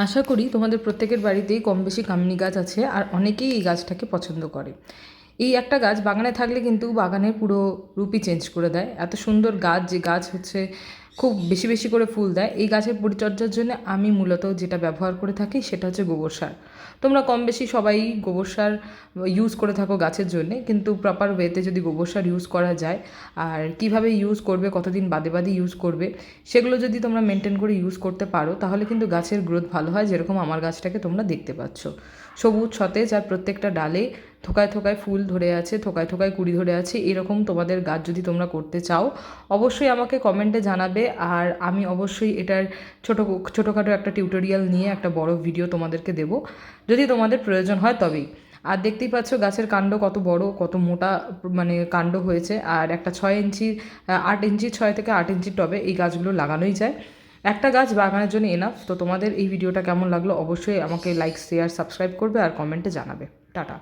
আশা করি তোমাদের প্রত্যেকের বাড়িতেই কম বেশি কামিনী গাছ আছে আর অনেকেই এই গাছটাকে পছন্দ করে। এই একটা গাছ বাগানে থাকলে কিন্তু বাগানের পুরো রূপই চেঞ্জ করে দেয়। এত সুন্দর গাছ, যে গাছ হচ্ছে খুব বেশি বেশি করে ফুল দেয়। এই গাছের পরিচর্যার জন্য আমি মূলত যেটা ব্যবহার করে থাকি সেটা হচ্ছে গোবর সার। তোমরা কম বেশি সবাই গোবর সার ইউজ করে থাকো গাছের জন্যে, কিন্তু প্রপার ওয়েতে যদি গোবর সার ইউজ করা যায় আর কিভাবে ইউজ করবে, কতদিন বাদে বাদে ইউজ করবে, সেগুলো যদি তোমরা মেনটেন করে ইউজ করতে পারো তাহলে কিন্তু গাছের গ্রোথ ভালো হয়। যেরকম আমার গাছটাকে তোমরা দেখতে পাচ্ছ, সবুজ সতেজ আর প্রত্যেকটা ডালে থোকায় থোকায় ফুল ধরে আছে, থোকায় থোকায় কুড়ি ধরে আছে। এরকম তোমাদের গাছ যদি তোমরা করতে চাও অবশ্যই আমাকে কমেন্টে জানাবে, আর আমি অবশ্যই এটার ছোটোখাটো একটা টিউটোরিয়াল নিয়ে একটা বড় ভিডিও তোমাদেরকে দেবো যদি তোমাদের প্রয়োজন হয় তবেই। আর দেখতেই পাচ্ছ গাছের কাণ্ড কত বড়, কত মোটা মানে কাণ্ড হয়েছে। আর একটা 6 ইঞ্চি 8 ইঞ্চি 6 থেকে 8 ইঞ্চির টবে এই গাছগুলো লাগানোই যায়। একটা গাছ বাগানের জন্য এনাফ। তো তোমাদের এই ভিডিওটা কেমন লাগলো অবশ্যই আমাকে লাইক, শেয়ার, সাবস্ক্রাইব করবে আর কমেন্টে জানাবে। টাটা।